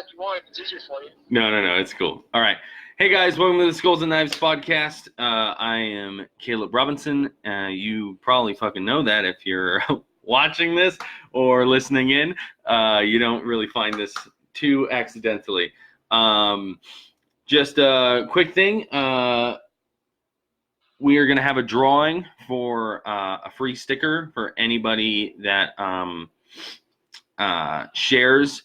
if you want, if it's easier for you. No, it's cool. All right. Hey, guys, welcome to the Skulls and Knives podcast. I am Caleb Robinson. You probably fucking know that if you're watching this or listening in. You don't really find this too accidentally. Just a quick thing. We are going to have a drawing for a free sticker for anybody that shares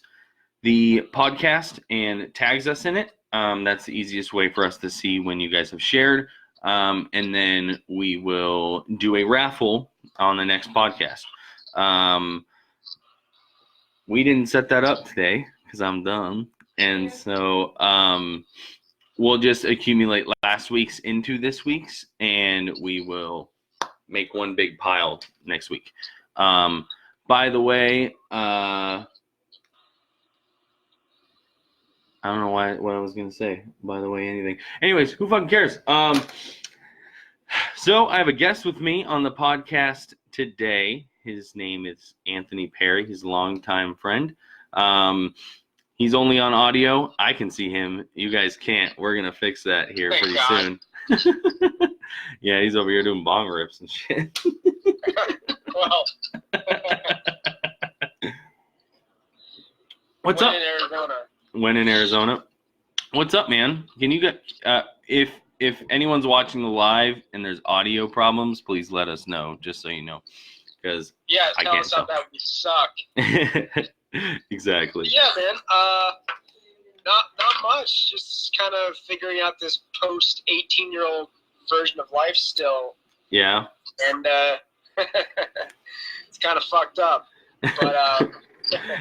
the podcast and tags us in it. That's the easiest way for us to see when you guys have shared. And then we will do a raffle on the next podcast. We didn't set that up today because I'm dumb. And so we'll just accumulate last week's into this week's, and we will make one big pile next week. By the way, I don't know what I was going to say. By the way, anything. Anyways, who fucking cares? So I have a guest with me on the podcast today. His name is Anthony Perre. He's a longtime friend. He's only on audio. I can see him. You guys can't. We're going to fix that here pretty soon. Yeah, he's over here doing bong rips and shit. Well. What's up? In Arizona. When in Arizona. What's up, man? Can you get if anyone's watching the live and there's audio problems, please let us know, just so you know. Because tell us how bad we suck. Exactly. Yeah, man. Not much. Just kind of figuring out this post 18-year-old version of life still. Yeah. And it's kind of fucked up. But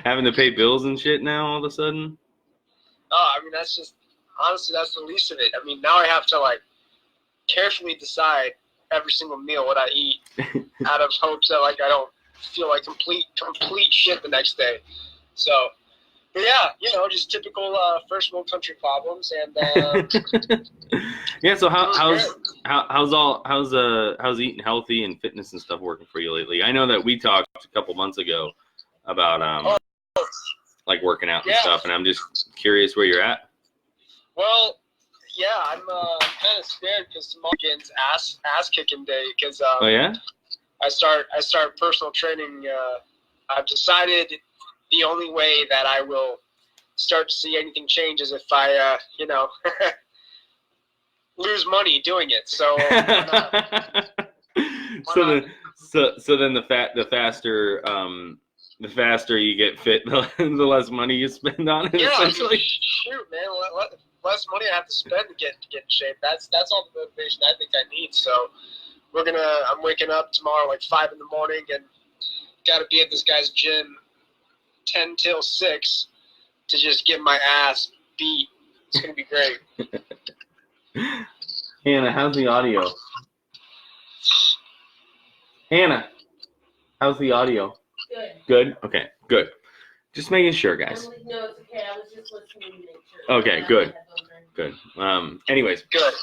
having to pay bills and shit now all of a sudden. I mean, that's just honestly that's the least of it. I mean, now I have to like carefully decide every single meal what I eat out of hopes that like I don't feel like complete shit the next day. So, but yeah, just typical first world country problems. And yeah. So how's eating healthy and fitness and stuff working for you lately? I know that we talked a couple months ago about like working out and stuff, and I'm just curious where you're at. Well, yeah, I'm kind of scared because tomorrow begins ass kicking day because oh yeah. I start personal training. I've decided the only way that I will start to see anything change is if I, lose money doing it. So. So then the faster you get fit, the less money you spend on it. Yeah, essentially. Shoot, man, less money I have to spend to get in shape. That's all the motivation I think I need. So. I'm waking up tomorrow like 5 a.m. and got to be at this guy's gym 10 till 6 to just get my ass beat. It's going to be great. Hannah, how's the audio? Hannah, how's the audio? Good. Good? Okay, good. Just making sure, guys. No, it's okay. I was just listening to make sure. Okay, good. Good. Anyways. Good.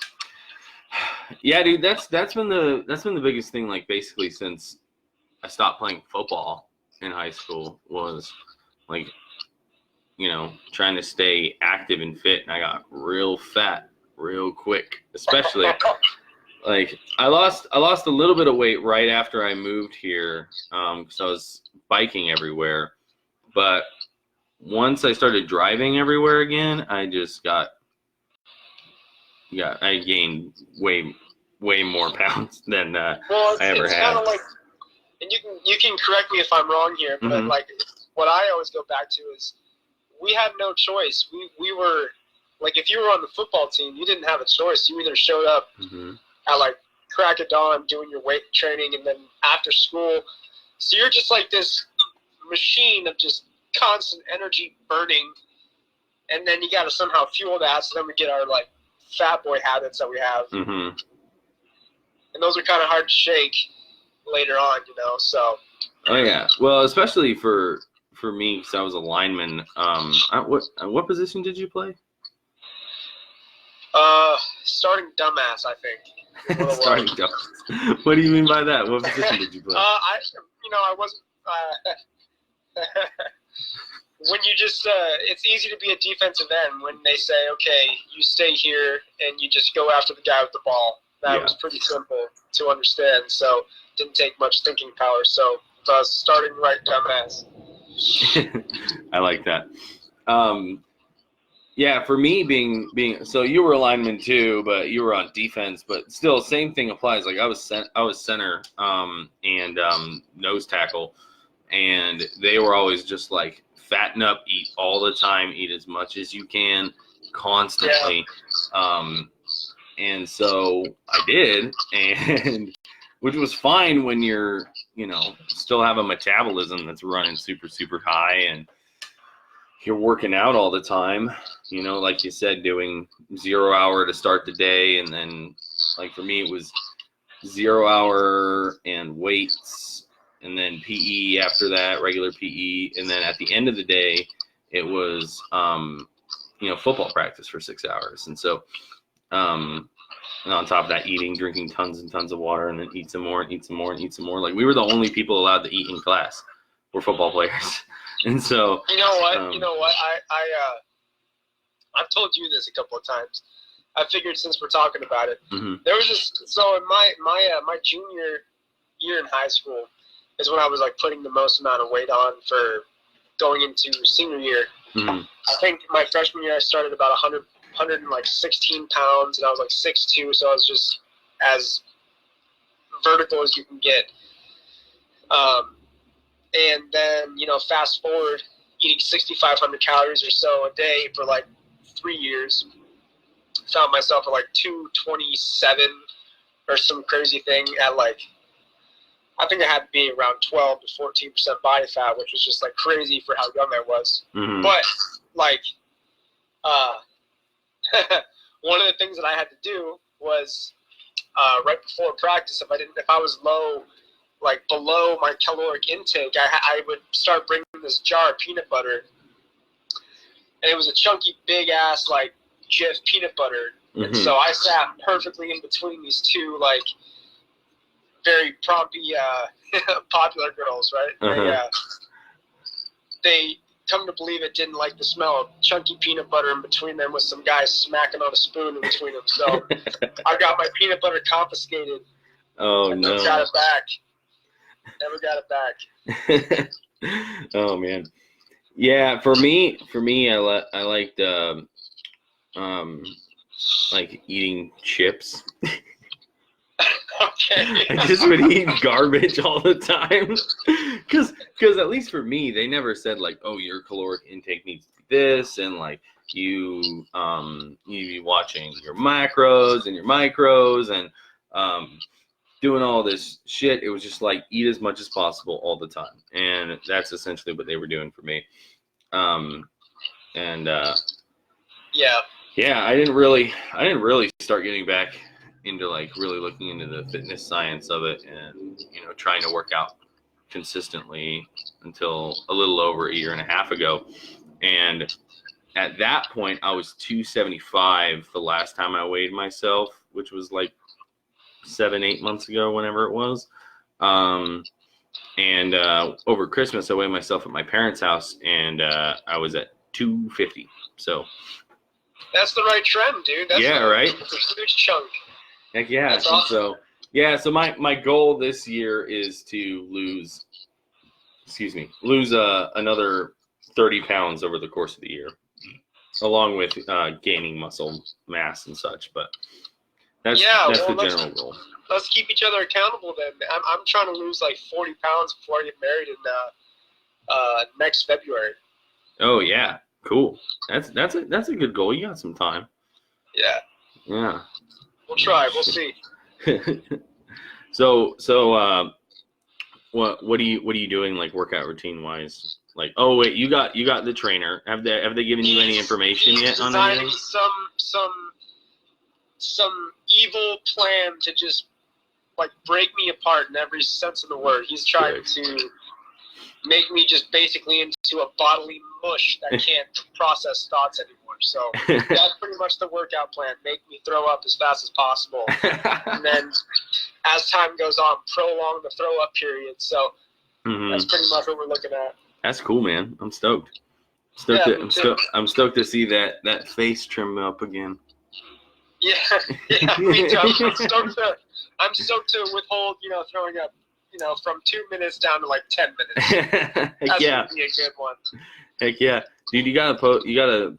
Yeah, dude, that's been the biggest thing, like basically since I stopped playing football in high school was like, trying to stay active and fit, and I got real fat real quick. Especially like I lost a little bit of weight right after I moved here, because I was biking everywhere. But once I started driving everywhere again, I just I gained way more pounds than I ever had. Kind of like, and you can correct me if I'm wrong here, but like what I always go back to is we had no choice. We were like, if you were on the football team, you didn't have a choice. You either showed up at like crack of dawn doing your weight training, and then after school, so you're just like this machine of just constant energy burning, and then you got to somehow fuel that. So then we get our like fat boy habits that we have, and those are kind of hard to shake later on, so. Oh yeah, well, especially for me, because I was a lineman. What position did you play? Starting dumbass, I think. Starting dumbass. What do you mean by that? What position did you play? I wasn't. when you just it's easy to be a defensive end when they say, okay, you stay here and you just go after the guy with the ball. That was pretty simple to understand, so didn't take much thinking power. So starting right, dumbass. I like that. Yeah, for me being so you were a lineman too, but you were on defense, but still same thing applies. Like I was center and nose tackle, and they were always just like fatten up, eat all the time, eat as much as you can constantly. And so I did, and which was fine when you're, still have a metabolism that's running super, super high and you're working out all the time, like you said, doing 0 hour to start the day. And then like for me, it was 0 hour and weights and then PE after that, regular PE. And then at the end of the day, it was, football practice for 6 hours. And so, and on top of that, eating, drinking tons and tons of water, and then eat some more and eat some more and eat some more. Like we were the only people allowed to eat in class were football players. And so, you know what? I've told you this a couple of times. I figured since we're talking about it, there was so in my junior year in high school is when I was like putting the most amount of weight on for going into senior year. I think my freshman year I started about 116 pounds, and I was like 6'2", so I was just as vertical as you can get. And then, fast forward, eating 6,500 calories or so a day for like 3 years, found myself at like 227 or some crazy thing at like, I think I had to be around 12 to 14% body fat, which was just like crazy for how young I was. But like, one of the things that I had to do was right before practice, if I was low, like below my caloric intake, I would start bringing this jar of peanut butter, and it was a chunky, big ass like Jif peanut butter, and so I sat perfectly in between these two like very prompty popular girls, right? They come to believe it didn't like the smell of chunky peanut butter in between them with some guys smacking on a spoon in between them. So I got my peanut butter confiscated. Oh, and no. Never got it back. Never got it back. Oh, man. Yeah, for me, I liked like eating chips. Okay. I just would eat garbage all the time. Because at least for me, they never said like, oh, your caloric intake needs to be this, and like you be watching your macros and your micros and doing all this shit. It was just like eat as much as possible all the time, and that's essentially what they were doing for me. Yeah, I didn't really start getting back into like really looking into the fitness science of it and trying to work out consistently until a little over a year and a half ago. And at that point I was 275 the last time I weighed myself, which was like 7-8 months ago, whenever it was. And over Christmas I weighed myself at my parents' house, and I was at 250. So that's the right trend, dude. That's right? It's a huge chunk. Heck yeah. That's awesome. So my goal this year is to lose another 30 pounds over the course of the year, along with gaining muscle mass and such. But that's the general goal. Let's keep each other accountable then. I'm trying to lose like 40 pounds before I get married in next February. Oh yeah, cool. That's a good goal. You got some time. Yeah. Yeah. We'll try. We'll see. So what are you doing like workout routine wise? Like, oh wait, you got the trainer. Have they given you any information yet on anything? Some evil plan to just like break me apart in every sense of the word. He's trying to make me just basically into a bodily mush that can't process thoughts anymore. So that's pretty much the workout plan. Make me throw up as fast as possible. And then as time goes on, prolong the throw up period. So that's pretty much what we're looking at. That's cool, man. I'm stoked. I'm stoked to see that face trim up again. Yeah, me too. I'm stoked to withhold, throwing up, from 2 minutes down to like 10 minutes. That's gonna be a good one. Heck yeah, dude! You gotta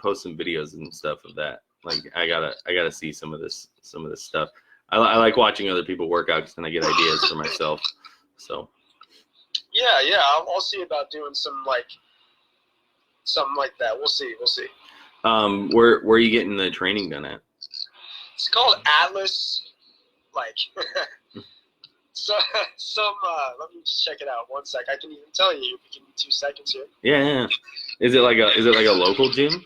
post some videos and stuff of that. Like I gotta see some of this stuff. I like watching other people work out because then I get ideas for myself. So. Yeah, I'll see about doing something like that. We'll see. Where are you getting the training done at? It's called Atlas. Like, let me just check it out. 1 sec. I can even tell you. Give me 2 seconds here. Yeah. Is it like a local gym?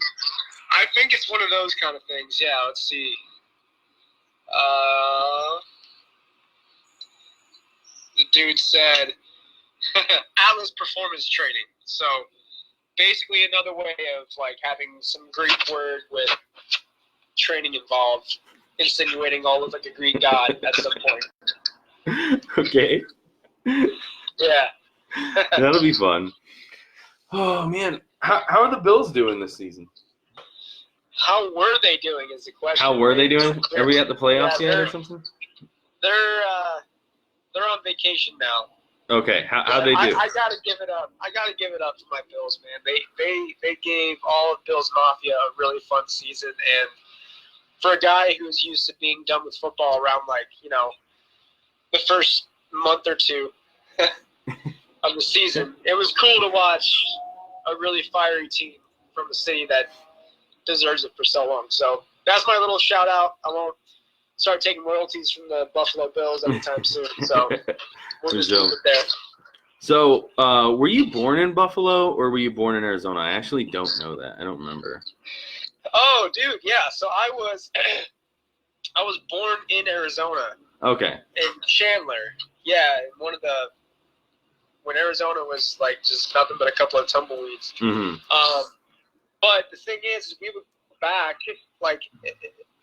I think it's one of those kind of things. Yeah. Let's see. The dude said Atlas Performance Training. So basically another way of like having some Greek word with training involved, insinuating all of like a Greek god at some point. Okay. Yeah. That'll be fun. Oh man, how are the Bills doing this season? How were they doing is the question. How were they doing? Are we at the playoffs yet or something? They're on vacation now. Okay, how'd they do? I gotta give it up. I gotta give it up to my Bills, man. They gave all of Bills Mafia a really fun season, and for a guy who's used to being done with football around the first month or two of the season, it was cool to watch a really fiery team from a city that deserves it for so long. So that's my little shout out. I won't start taking royalties from the Buffalo Bills anytime soon. So we'll just leave it there. So were you born in Buffalo or were you born in Arizona? I actually don't know that. I don't remember. Oh, dude, yeah. So I was born in Arizona. Okay. In Chandler. Yeah, when Arizona was like just nothing but a couple of tumbleweeds. Mm-hmm. But the thing is, we would go back like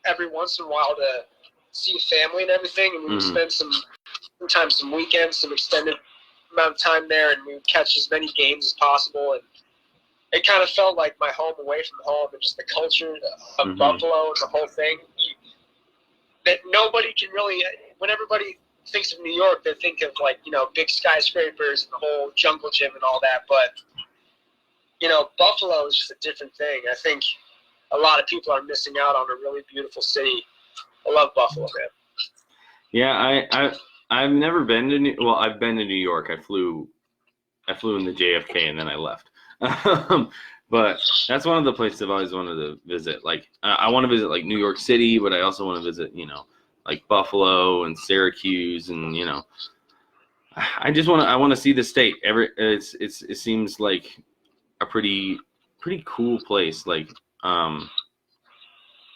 every once in a while to see family and everything, and we would spend sometimes some weekends, some extended amount of time there, and we would catch as many games as possible. And it kind of felt like my home away from home, and just the culture of Buffalo and the whole thing. That nobody can really, when everybody thinks of New York, they think of big skyscrapers and the whole jungle gym and all that. But Buffalo is just a different thing. I think a lot of people are missing out on a really beautiful city. I love Buffalo, man. Yeah, I've never been to I've been to New York. I flew in the JFK and then I left. But that's one of the places I've always wanted to visit. Like I want to visit like New York City, but I also want to visit like Buffalo and Syracuse, and I want to see the state. It seems like a pretty cool place. Like I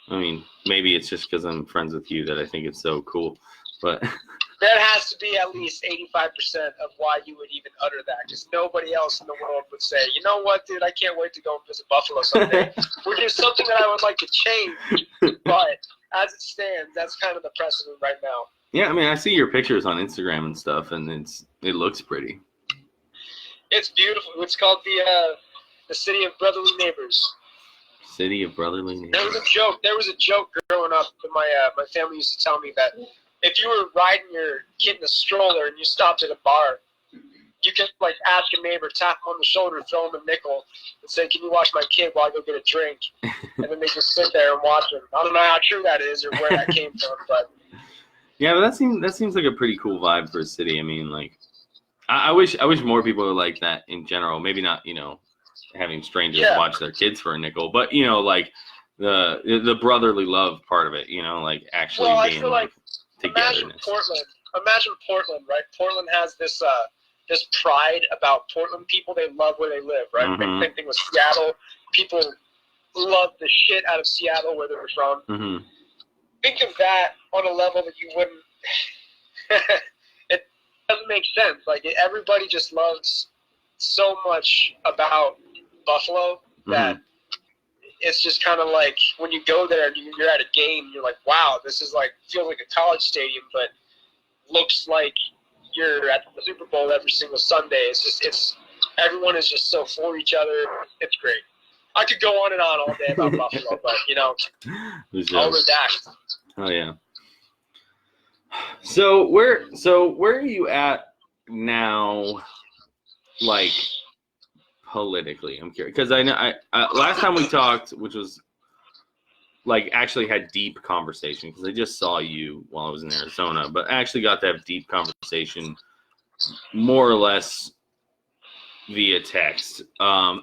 mean, maybe it's just because I'm friends with you that I think it's so cool, but that has to be at least 85% of why you would even utter that, because nobody else in the world would say, you know what, dude, I can't wait to go and visit Buffalo someday. Which is something that I would like to change, but as it stands, that's kind of the precedent right now. Yeah, I mean, I see your pictures on Instagram and stuff, and it looks pretty. It's beautiful. It's called the City of Brotherly Neighbors. City of Brotherly Neighbors. There was a joke growing up that my family used to tell me that if you were riding your kid in a stroller and you stopped at a bar, you could like ask a neighbor, tap him on the shoulder, throw him a nickel, and say, "Can you watch my kid while I go get a drink?" And then they just sit there and watch him. I don't know how true that is or where that came from, but yeah, but that seems like a pretty cool vibe for a city. I mean, like, I wish more people were like that in general. Maybe not, having strangers watch their kids for a nickel, but like the brotherly love part of it. Like actually being like togetherness. Imagine Portland, right? Portland has this pride about Portland people. They love where they live, right? Mm-hmm. Same thing with Seattle. People love the shit out of Seattle where they're from. Mm-hmm. Think of that on a level that you wouldn't. It doesn't make sense. Like everybody just loves so much about Buffalo that it's just kind of like when you go there and you're at a game, you're like, wow, this is like feels like a college stadium, but looks like you're at the Super Bowl every single Sunday. It's everyone is just so for each other. It's great. I could go on and on all day about Buffalo, but I'll redact. Oh yeah. So where are you at now, like politically? I'm curious because I know I last time we talked, which was like actually had deep conversation, because I just saw you while I was in Arizona, but I actually got to have deep conversation more or less via text. Yeah.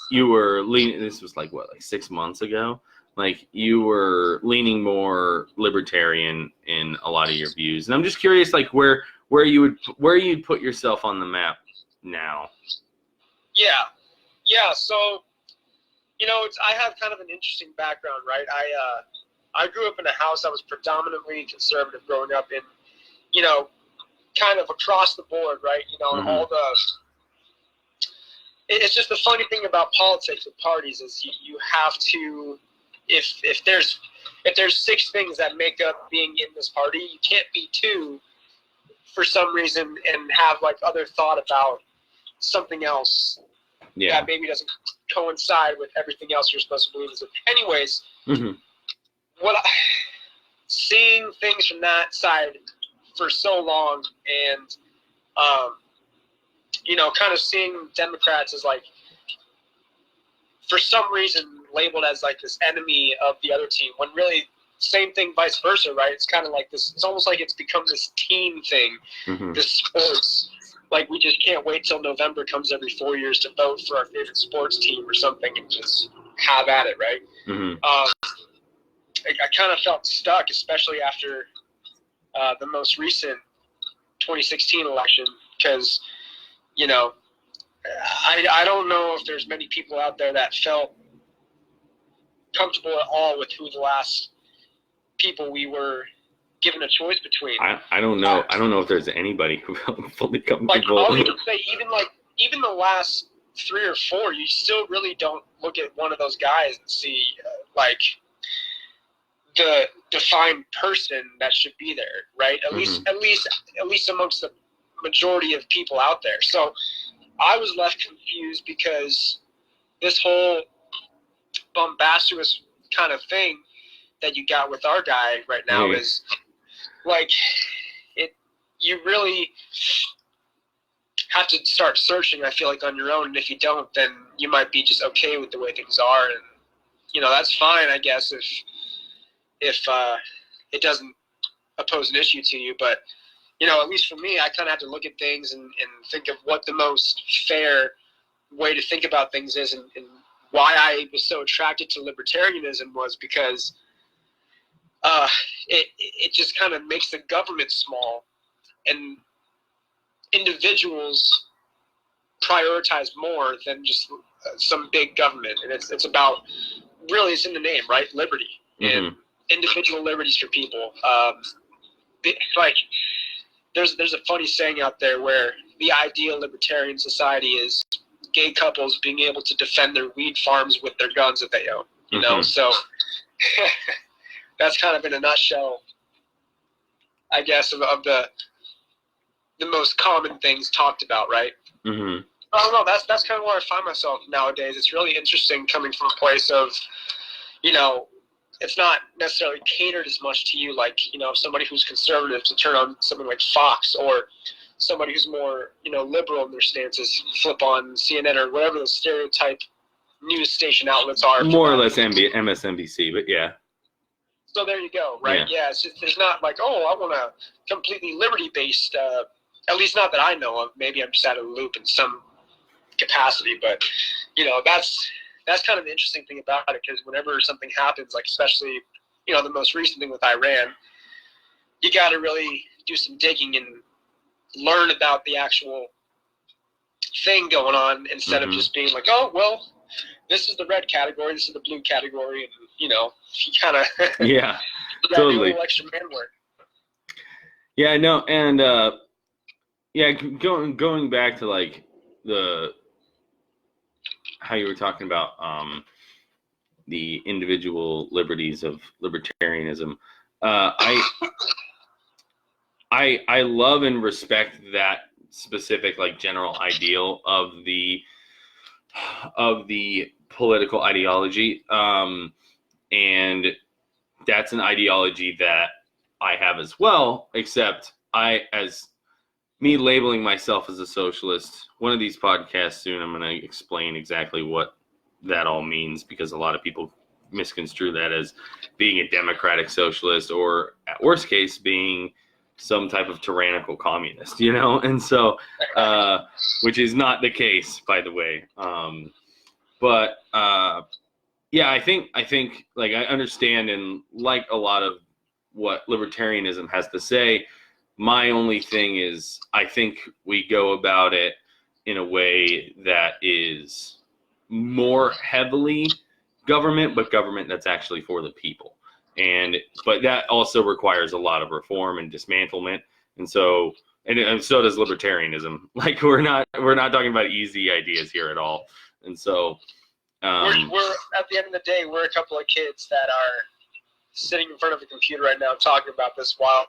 You were leaning, this was like 6 months ago? Like you were leaning more libertarian in a lot of your views. And I'm just curious, like where you'd put yourself on the map now. Yeah. So, I have kind of an interesting background, right? I grew up in a house that was predominantly conservative growing up in, kind of across the board, right? Mm-hmm. All the, it's just the funny thing about politics with parties is you have to, if there's 6 things that make up being in this party, you can't be 2 for some reason and have like other thought about something else that maybe doesn't coincide with everything else you're supposed to believe. Anyways, seeing things from that side for so long, and kind of seeing Democrats as like, for some reason, labeled as like this enemy of the other team, when really same thing, vice versa, right? It's kind of like this. It's almost like it's become this team thing, this sports. Like we just can't wait till November comes every 4 years to vote for our favorite sports team or something and just have at it, right? I kind of felt stuck, especially after the most recent 2016 election, because, I don't know if there's many people out there that felt comfortable at all with who the last people we were given a choice between. I don't know. I don't know if there's anybody who felt fully comfortable. Like, I'll even say, even the last 3 or 4, you still really don't look at one of those guys and see the defined person that should be there, right? At least amongst the majority of people out there. So I was left confused because this whole bombastuous kind of thing that you got with our guy right now is like you really have to start searching, I feel like, on your own, and if you don't, then you might be just okay with the way things are, and that's fine, I guess, if it doesn't pose an issue to you. But at least for me, I kind of have to look at things and think of what the most fair way to think about things is, and why I was so attracted to libertarianism was because it just kind of makes the government small, and individuals prioritize more than just some big government. And it's about, really, it's in the name, right? Liberty and individual liberties for people. Like there's a funny saying out there where the ideal libertarian society is gay couples being able to defend their weed farms with their guns that they own. So that's kind of in a nutshell, I guess, of the most common things talked about, right? I don't know. That's kind of where I find myself nowadays. It's really interesting coming from a place of, it's not necessarily catered as much to you, like, somebody who's conservative to turn on something like Fox, or somebody who's more, liberal in their stances, flip on CNN or whatever the stereotype news station outlets are. More or less MSNBC, but yeah. So there you go, right? Yeah, it's just, there's not like, I want a completely liberty-based, at least not that I know of. Maybe I'm just out of the loop in some capacity, but, that's kind of the interesting thing about it, because whenever something happens, like especially, the most recent thing with Iran, you got to really do some digging and learn about the actual thing going on, instead of just being like, this is the red category, this is the blue category, and, you kind of yeah, totally do a little extra man work. Yeah, no, and going back to like how you were talking about the individual liberties of libertarianism. I love and respect that specific, like, general ideal of the of the political ideology, and that's an ideology that I have as well, except as me labeling myself as a socialist, one of these podcasts soon, I'm going to explain exactly what that all means, because a lot of people misconstrue that as being a democratic socialist, or at worst case, being some type of tyrannical communist, and so, which is not the case, by the way. But yeah, I think like I understand, and like a lot of what libertarianism has to say, my only thing is I think we go about it in a way that is more heavily government, but government that's actually for the people. But that also requires a lot of reform and dismantlement. And so does libertarianism. Like we're not talking about easy ideas here at all. And so we're at the end of the day, we're a couple of kids that are sitting in front of a computer right now talking about this, while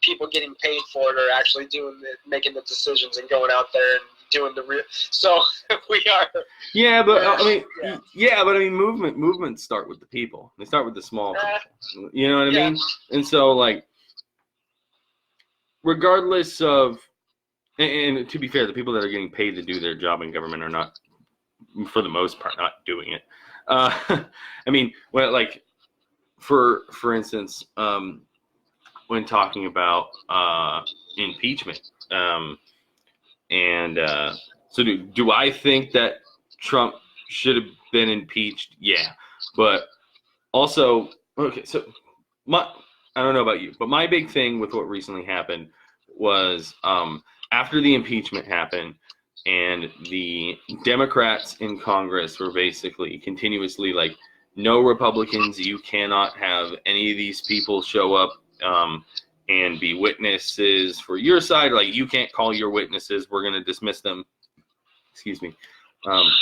people getting paid for it are actually making the decisions and going out there and doing the real. So we are. Yeah, but I mean, movements start with the people. They start with the small people. You know what I mean? And so, like, regardless of, and to be fair, the people that are getting paid to do their job in government are not, for the most part, not doing it. I mean, well, like, for instance, when talking about impeachment, so do I think that Trump should have been impeached? Yeah, but also, okay, so I don't know about you, but my big thing with what recently happened was after the impeachment happened, and the Democrats in Congress were basically continuously like, no Republicans, you cannot have any of these people show up and be witnesses for your side. Like, you can't call your witnesses. We're going to dismiss them. Excuse me.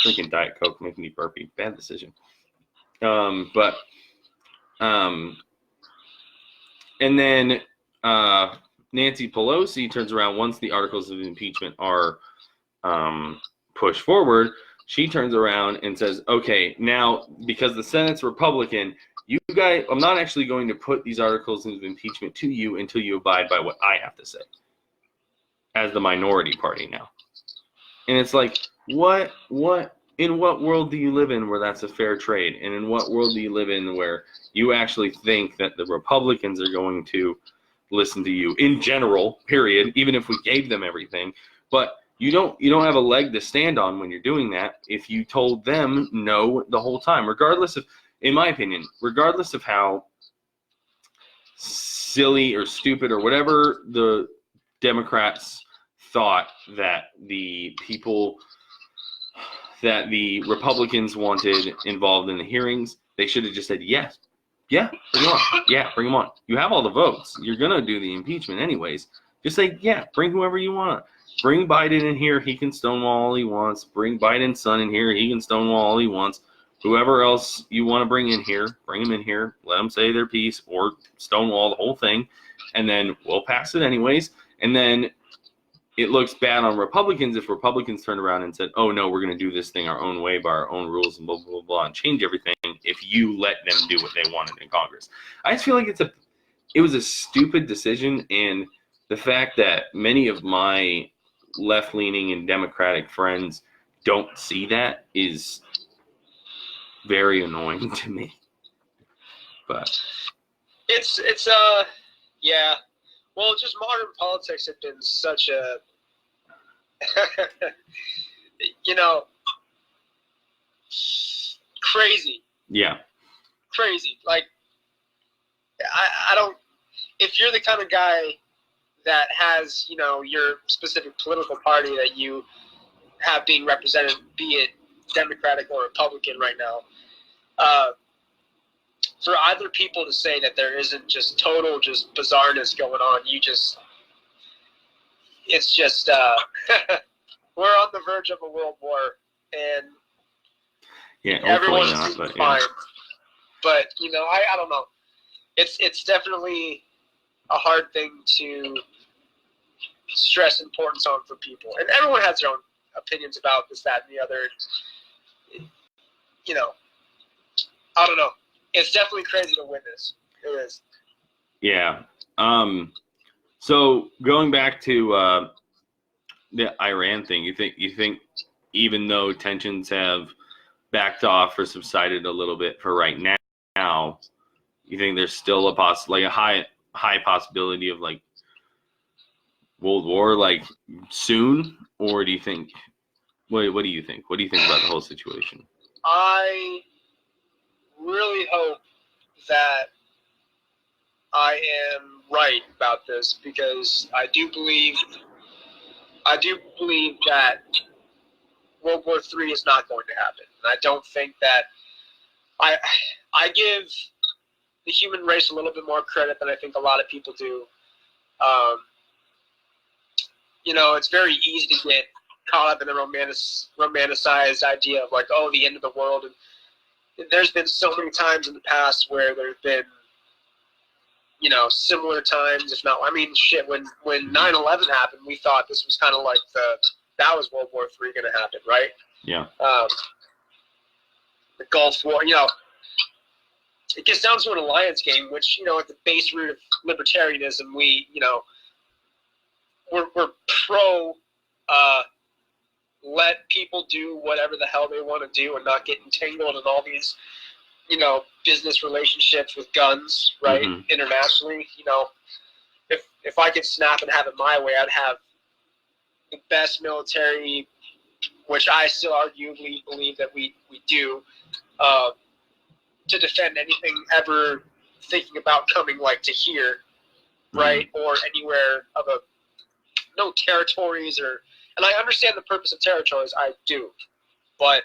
Drinking Diet Coke making me burpy. Bad decision. And then Nancy Pelosi turns around once the articles of impeachment are pushed forward. She turns around and says, okay, now because the Senate's Republican, you guys, I'm not actually going to put these articles of impeachment to you until you abide by what I have to say as the minority party now. And it's like, in what world do you live in where that's a fair trade? And in what world do you live in where you actually think that the Republicans are going to listen to you in general, period, even if we gave them everything? But you don't have a leg to stand on when you're doing that if you told them no the whole time, regardless of, in my opinion, regardless of how silly or stupid or whatever the Democrats thought that the people that the Republicans wanted involved in the hearings, they should have just said yes. Yeah, bring them on. Yeah, bring them on. You have all the votes. You're going to do the impeachment anyways. Just say, yeah, bring whoever you want. Bring Biden in here. He can stonewall all he wants. Bring Biden's son in here. He can stonewall all he wants. Whoever else you want to bring in here, bring them in here. Let them say their piece or stonewall the whole thing. And then we'll pass it anyways. And then it looks bad on Republicans if Republicans turned around and said, oh, no, we're going to do this thing our own way by our own rules and blah, blah, blah, blah, and change everything if you let them do what they wanted in Congress. I just feel like it was a stupid decision, and the fact that many of my left-leaning and Democratic friends don't see that is very annoying to me. But yeah. Well, just modern politics have been such a, crazy. Yeah. Crazy. Like, I don't, if you're the kind of guy that has, your specific political party that you have being represented, be it Democratic or Republican right now, for either people to say that there isn't just total just bizarreness going on, it's just, we're on the verge of a world war, and everyone's fine. Yeah. But, I don't know. It's definitely a hard thing to stress importance on for people. And everyone has their own opinions about this, that, and the other. you know, I don't know. It's definitely crazy to witness. It is. Yeah. So going back to the Iran thing, you think even though tensions have backed off or subsided a little bit for right now, you think there's still a high possibility of like World War like soon, or do you think what do you think? What do you think about the whole situation? I really hope that I am right about this, because I do believe that World War III is not going to happen. And I don't think that I give the human race a little bit more credit than I think a lot of people do. You know, it's very easy to get caught up in the romanticized idea of like, oh, the end of the world. And there's been so many times in the past where there's been, you know, similar times, if not, I mean, shit, when 9/11 happened, we thought this was kind of like that was World War III going to happen, right? Yeah. The Gulf War, you know, it gets down to an alliance game, which, you know, at the base root of libertarianism, we, you know, we're pro let people do whatever the hell they want to do and not get entangled in all these, you know, business relationships with guns, right? Mm-hmm. Internationally, you know, if I could snap and have it my way, I'd have the best military, which I still arguably believe that we do, to defend anything ever thinking about coming like to here, right? Mm-hmm. Or anywhere of no territories or, and I understand the purpose of territories, I do, but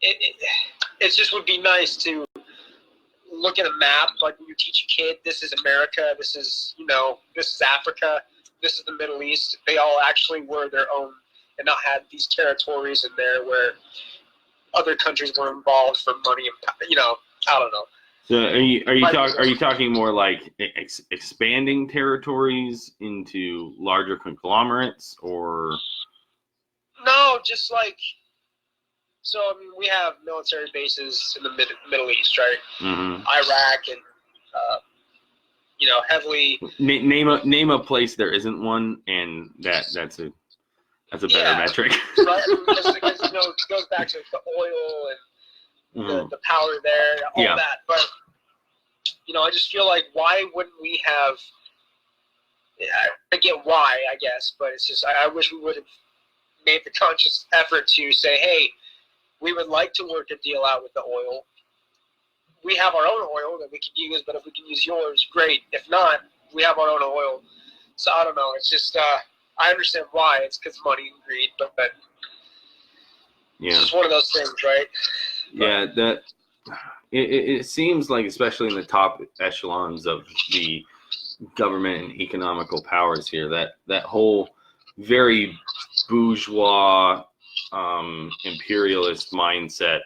it just would be nice to look at a map, like when you teach a kid, this is America, this is, you know, this is Africa, this is the Middle East. They all actually were their own and not had these territories in there where other countries were involved for money and, you know, I don't know. So are you talking more like expanding territories into larger conglomerates, or? No, just like, so I mean, we have military bases in the Middle East, right? Mm-hmm. Iraq and you know, heavily. Name a place there isn't one, and that's a better metric. Right, because you know, it goes back to the oil and. Mm-hmm. The power there, all that, but you know, I just feel like, why wouldn't we have? I get why, I guess, but it's just I wish we would have made the conscious effort to say, hey, we would like to work a deal out with the oil. We have our own oil that we can use, but if we can use yours, great. If not, we have our own oil. So I don't know. It's just I understand why. It's because money and greed, but it's just one of those things, right? Yeah, that it seems like, especially in the top echelons of the government and economical powers here, that whole very bourgeois imperialist mindset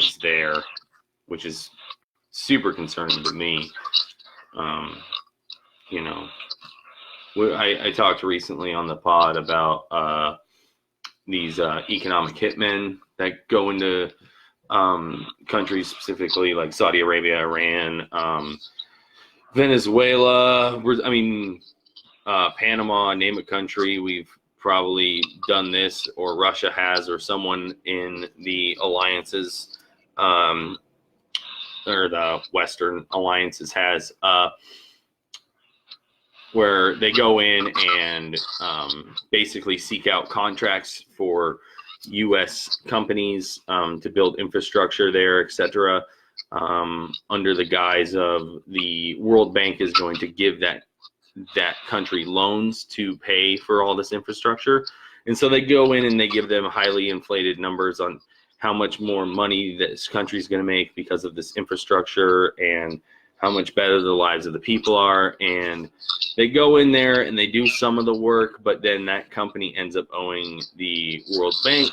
is there, which is super concerning to me. You know, I talked recently on the pod about these economic hitmen that go into countries, specifically like Saudi Arabia, Iran, Venezuela, Panama, name a country. We've probably done this, or Russia has, or someone in the alliances, or the Western alliances has, where they go in and basically seek out contracts for U.S. companies to build infrastructure there, etc., under the guise of the World Bank is going to give that country loans to pay for all this infrastructure. And so they go in and they give them highly inflated numbers on how much more money this country is going to make because of this infrastructure and how much better the lives of the people are. And they go in there and they do some of the work, but then that company ends up owing the World Bank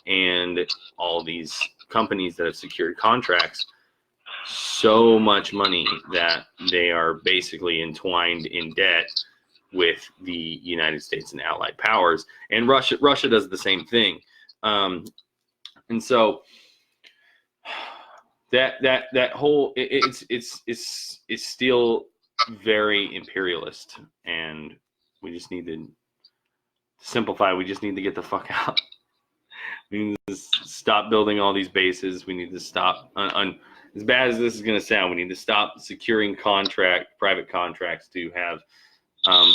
and all these companies that have secured contracts so much money that they are basically entwined in debt with the United States and allied powers. And Russia does the same thing. And so that whole it's still very imperialist, and we just need to simplify. We just need to get the fuck out. We need to stop building all these bases. We need to stop as bad as this is going to sound, we need to stop securing private contracts to have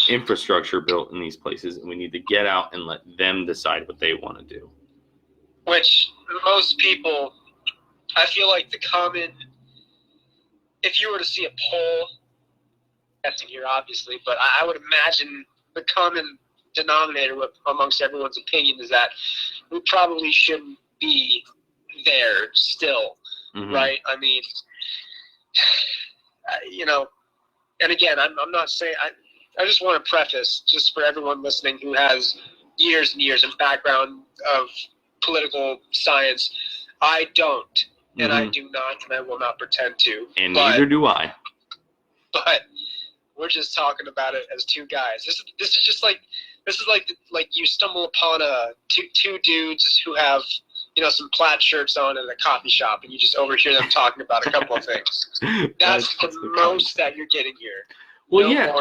infrastructure built in these places, and we need to get out and let them decide what they want to do. Which most people, I feel like if you were to see a poll, that's in here obviously, but I would imagine the common denominator amongst everyone's opinion is that we probably shouldn't be there still, right? I mean, and again, I'm not saying, I just want to preface, just for everyone listening who has years and years of background of political science, I don't, and I do not, and I will not pretend to. And neither do I. But we're just talking about it as two guys. This is just like you stumble upon two dudes who have some plaid shirts on in a coffee shop, and you just overhear them talking about a couple of things. That's the most that you're getting here. Well, yeah.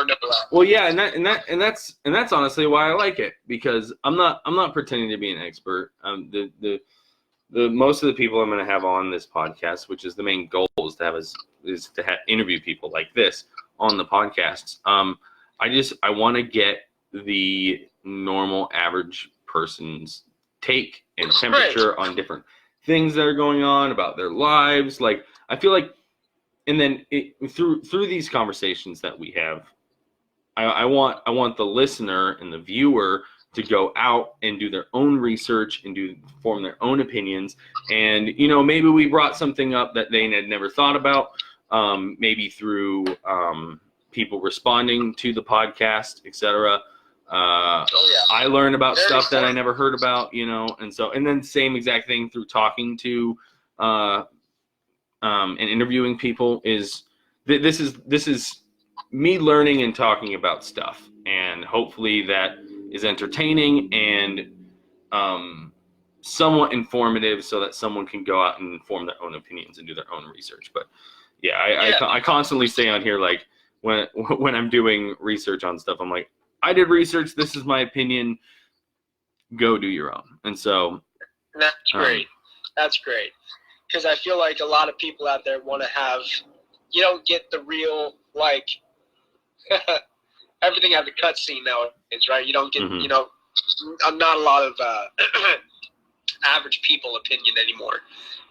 Well, yeah, and that's honestly why I like it, because I'm not pretending to be an expert. The most of the people I'm going to have on this podcast, which is the main goal, is to interview people like this on the podcasts. I want to get the normal average person's take and temperature on different things that are going on about their lives. Like, I feel like, and then through these conversations that we have, I want the listener and the viewer to go out and do their own research and form their own opinions. And maybe we brought something up that they had never thought about. Maybe through people responding to the podcast, etc. I learned about stuff that I never heard about, and then same exact thing through talking to and interviewing people is this is me learning and talking about stuff, and hopefully that is entertaining and somewhat informative, so that someone can go out and form their own opinions and do their own research. But I constantly say on here, like, when I'm doing research on stuff, I'm like, I did research, this is my opinion, go do your own. And so that's great. That's great. Because I feel like a lot of people out there want to have, you don't get the real, like, everything has a cutscene nowadays, right? You don't get, not a lot of average people opinion anymore.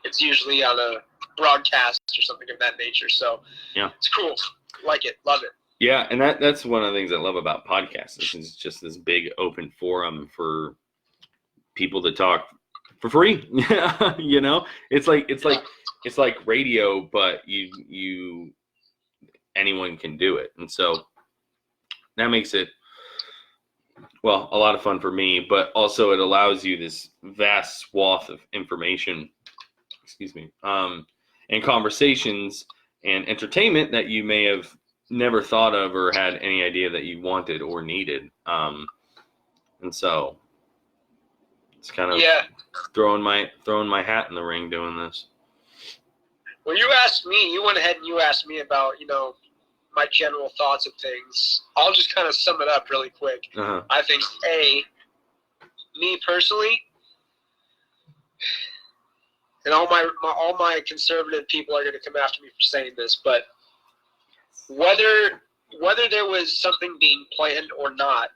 It's usually on a broadcast or something of that nature. So yeah, it's cool. Like it. Love it. Yeah, and that's one of the things I love about podcasts. It's just this big open forum for people to talk for free. It's like radio, but you anyone can do it. And so that makes it, well, a lot of fun for me, but also it allows you this vast swath of information, and conversations and entertainment that you may have never thought of or had any idea that you wanted or needed. And so it's kind of throwing my hat in the ring doing this. Well, you went ahead and you asked me about, my general thoughts of things. I'll just kind of sum it up really quick. I think, me personally, and all my conservative people are going to come after me for saying this, but whether there was something being planned or not,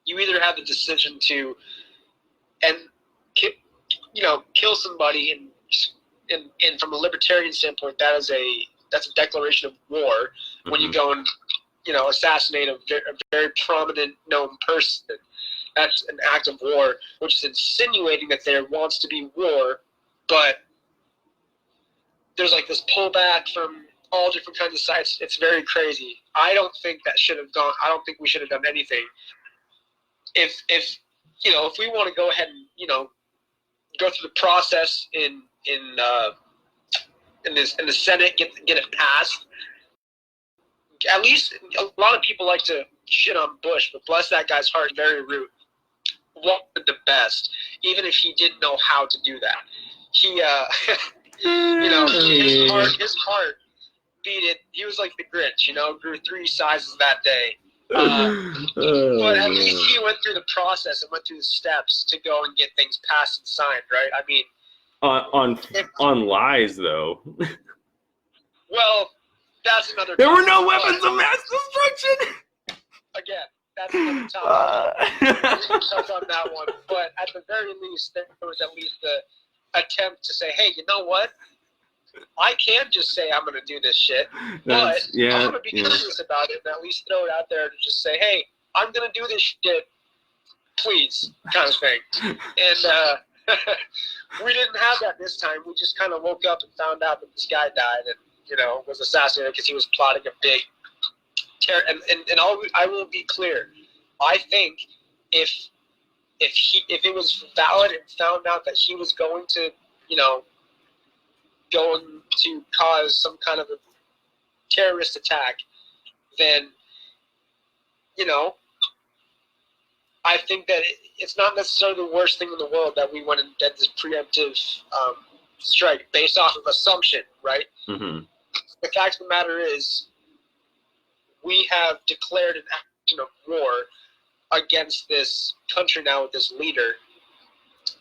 you either have the decision to kill somebody, and from a libertarian standpoint, that's a declaration of war. When you go and assassinate a very prominent known person, that's an act of war, which is insinuating that there wants to be war, but there's like this pullback from all different kinds of sides. It's very crazy. I don't think that should have gone. I don't think we should have done anything. If we want to go ahead and go through the process in the Senate, get it passed. At least a lot of people like to shit on Bush, but bless that guy's heart, very rude. wanted the best, even if he didn't know how to do that. He, his heart beat it. He was like the Grinch, grew 3 sizes that day. But at least he went through the process and went through the steps to go and get things passed and signed, right? I mean, on lies though. Well, that's another. There were no weapons of mass destruction. Again, that's another topic. We can touch on that one, but at the very least, there was at least the attempt to say, "Hey, you know what? I can just say I'm going to do this shit, but I'm going to be curious about it and at least throw it out there to just say, hey, I'm going to do this shit, please," kind of thing. And we didn't have that this time. We just kind of woke up and found out that this guy died and, was assassinated because he was plotting a big terror. And I will be clear. I think if it was valid and found out that he was going to, going to cause some kind of a terrorist attack, then, I think that it's not necessarily the worst thing in the world that we went and did this preemptive strike based off of assumption, right? Mm-hmm. The fact of the matter is we have declared an action of war against this country now with this leader.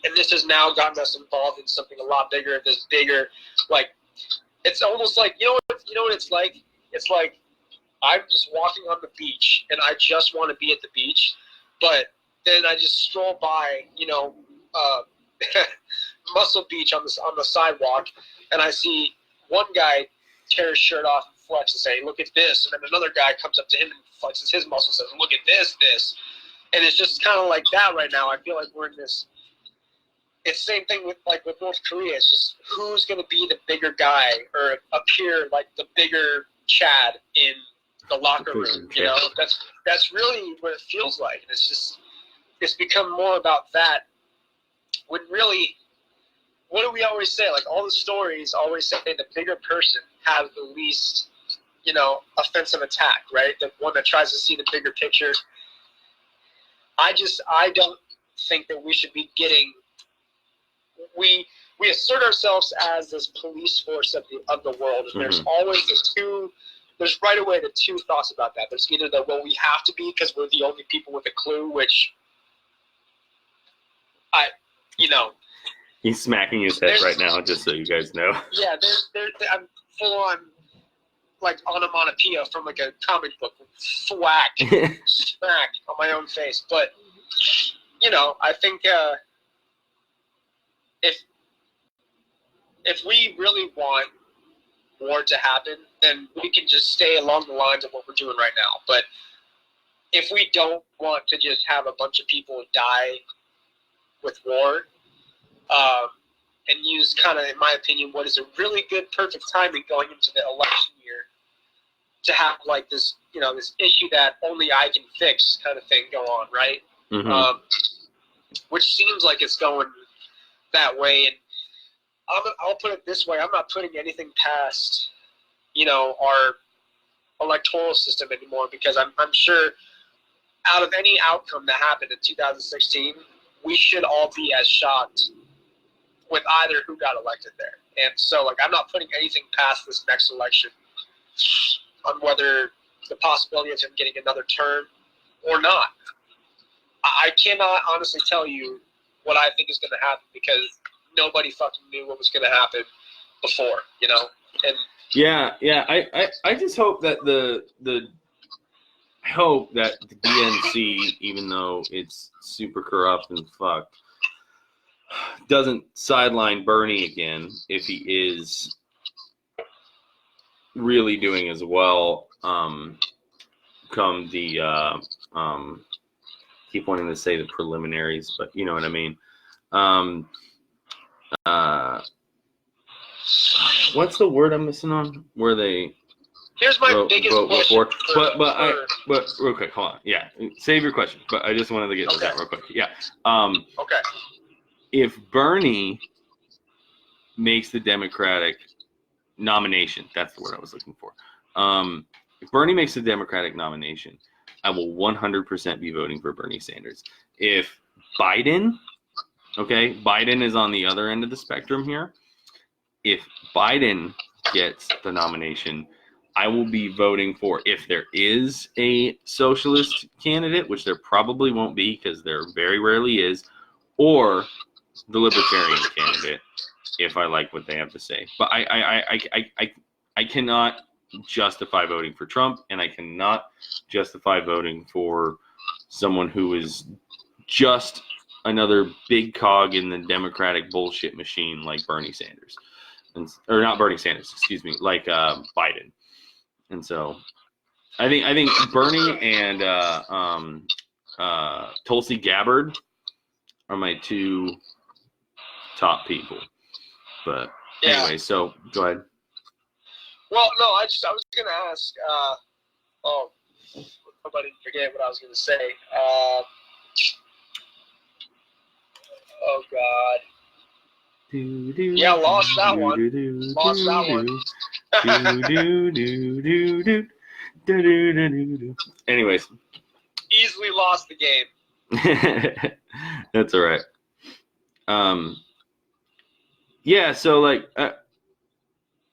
And this has now gotten us involved in something a lot bigger. This bigger, it's almost like you know what it's like. It's like I'm just walking on the beach, and I just want to be at the beach, but then I just stroll by, Muscle Beach on the sidewalk, and I see one guy tear his shirt off and flex and say, "Look at this," and then another guy comes up to him and flexes his muscle and says, "Look at this," and it's just kind of like that right now. I feel like we're in this. It's the same thing with North Korea. It's just who's going to be the bigger guy or appear like the bigger Chad in the locker room. That's really what it feels like. And it's become more about that. When really, what do we always say? Like all the stories always say the bigger person has the least, offensive attack, right? The one that tries to see the bigger picture. I don't think that we should be getting. We assert ourselves as this police force of the world, and there's always there's right away the two thoughts about that. There's either we have to be because we're the only people with a clue, which He's smacking his head right now, just so you guys know. Yeah, I'm full on onomatopoeia from a comic book, thwack, smack on my own face. But I think if we really want war to happen, then we can just stay along the lines of what we're doing right now. But if we don't want to just have a bunch of people die with war, and use kind of, in my opinion, what is a really good, perfect timing going into the election year to have this, this issue that only I can fix kind of thing go on, right? Mm-hmm. Which seems like it's going that way. And I'll put it this way: I'm not putting anything past, our electoral system anymore, because I'm sure out of any outcome that happened in 2016, we should all be as shocked with either who got elected there. And so, I'm not putting anything past this next election on whether the possibility of him getting another term or not. I cannot honestly tell you what I think is going to happen, because nobody fucking knew what was going to happen before, And yeah. I just hope that the DNC, even though it's super corrupt and fucked, doesn't sideline Bernie again if he is really doing as well. Come the keep wanting to say the preliminaries, but you know what I mean. What's the word I'm missing on? Where they here's my biggest question. But real quick, hold on. Yeah, save your question. But I just wanted to get to that real quick. Yeah. Okay. If Bernie makes the Democratic nomination, that's the word I was looking for. If Bernie makes the Democratic nomination, I will 100% be voting for Bernie Sanders. If Biden, okay, Biden is on the other end of the spectrum here. If Biden gets the nomination, I will be voting for, if there is a socialist candidate, which there probably won't be because there very rarely is, or the libertarian candidate, if I like what they have to say. But I cannot justify voting for Trump, and I cannot justify voting for someone who is just another big cog in the Democratic bullshit machine like Bernie Sanders. Or not Bernie Sanders, excuse me, like Biden. And so I think Bernie and Tulsi Gabbard are my two top people. But anyway, so go ahead. Well, no, I was gonna ask. Hope I didn't forget what I was gonna say. Oh God. Yeah, lost that one. Lost that one. Anyways. Easily lost the game. That's all right. Yeah, so like,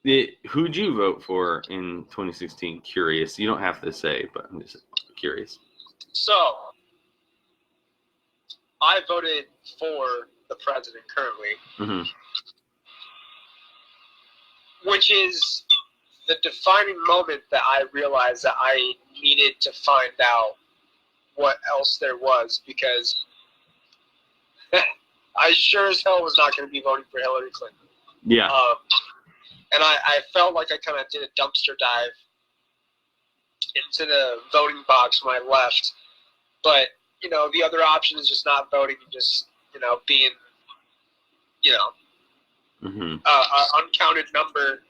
who'd you vote for in 2016? Curious. You don't have to say, but I'm just curious. So, I voted for the president currently, which is the defining moment that I realized that I needed to find out what else there was, because I sure as hell was not going to be voting for Hillary Clinton. Yeah. And I felt like I kind of did a dumpster dive into the voting box when I left. But, you know, the other option is just not voting and just, you know, being, you know, an uncounted number,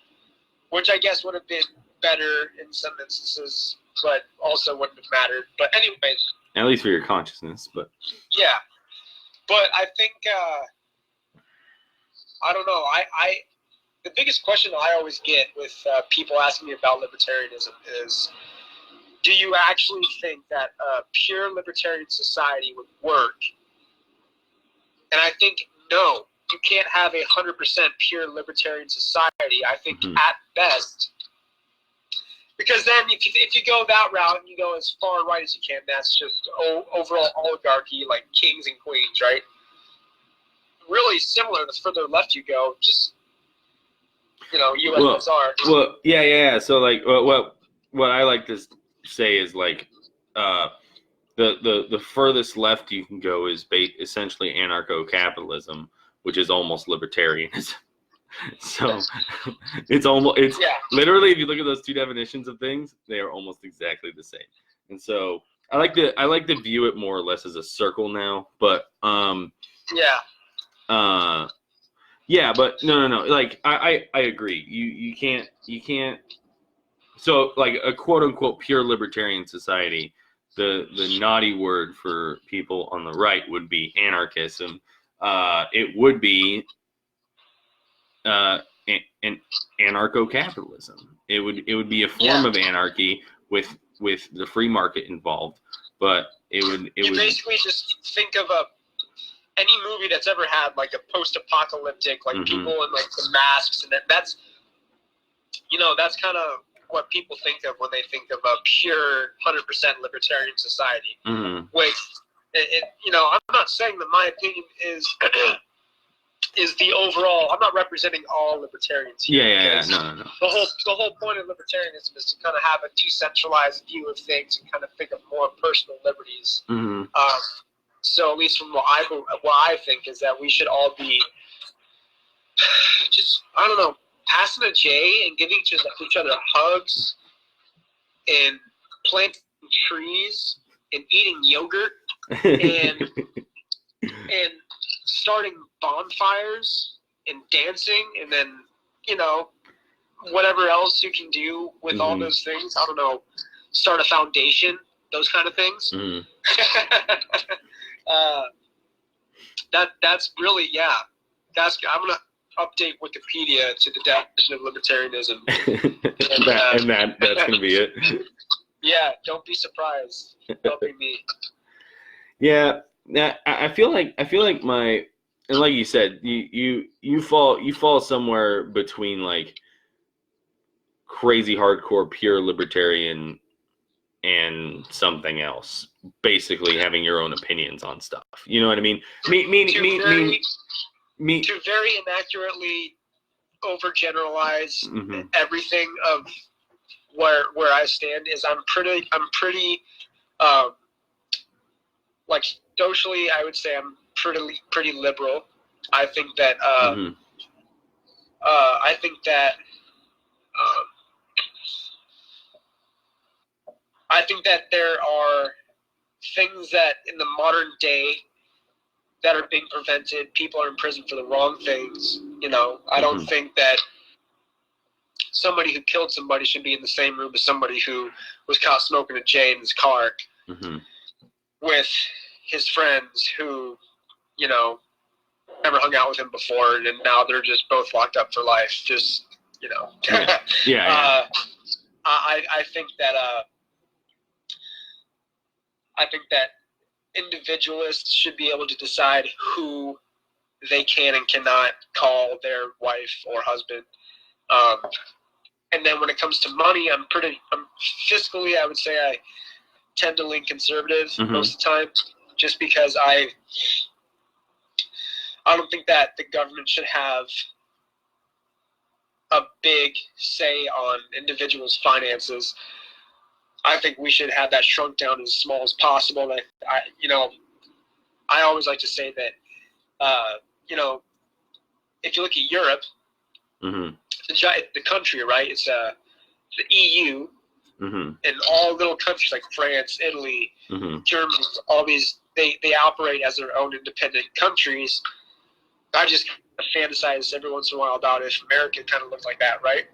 which I guess would have been better in some instances, but also wouldn't have mattered. But anyways. At least for your consciousness, but. Yeah. But I think, I don't know, the biggest question I always get with people asking me about libertarianism is, do you actually think that a pure libertarian society would work? And I think, no, you can't have 100% pure libertarian society. I think at best, because then if you go that route and you go as far right as you can, that's just overall oligarchy, like kings and queens, right? Really similar the further left you go, just, you know, USSR. Well, yeah. So like, what I like to say is like, the furthest left you can go is essentially anarcho-capitalism, which is almost libertarianism. So it's literally, if you look at those two definitions of things, they are almost exactly the same. And so I like to view it more or less as a circle now, but yeah, but no. Like I agree. You can't. So like a quote unquote pure libertarian society, the naughty word for people on the right would be anarchism. It would be an anarcho-capitalism. It would be a form of anarchy with the free market involved, but it would basically just think of any movie that's ever had like a post-apocalyptic, like people in like the masks, and that's, you know, that's kind of what people think of when they think of a pure 100% libertarian society. Which, you know, I'm not saying that my opinion is the overall. I'm not representing all libertarians here. Yeah. No. The whole point of libertarianism is to kind of have a decentralized view of things and kind of think of more personal liberties. So at least from what I think is that we should all be just, I don't know, passing a J and giving each other hugs and planting trees and eating yogurt and starting bonfires and dancing, and then, you know, whatever else you can do with all those things. I don't know, start a foundation, those kind of things. That's really, I'm gonna update Wikipedia to the definition of libertarianism. and that's gonna be it. Yeah, don't be surprised. Don't be me. Yeah, I feel like my, and like you said, you fall somewhere between like crazy hardcore pure libertarian and something else, basically having your own opinions on stuff. You know what I mean? To very inaccurately overgeneralize everything of where I stand is I'm pretty like socially, I would say I'm pretty liberal. I think that I think that there are things that in the modern day that are being prevented. People are in prison for the wrong things. You know, I don't think that somebody who killed somebody should be in the same room as somebody who was caught smoking a J in his car with his friends who, you know, never hung out with him before, and now they're just both locked up for life. Just, you know. I think that individualists should be able to decide who they can and cannot call their wife or husband. And then when it comes to money, I'm fiscally, I would say I tend to lean conservative most of the time, just because I don't think that the government should have a big say on individuals' finances. I think we should have that shrunk down as small as possible. And I always like to say that, if you look at Europe, the country, right? It's the EU, and all little countries like France, Italy, Germany, all these, they operate as their own independent countries. I just fantasize every once in a while about if America kind of looked like that, right?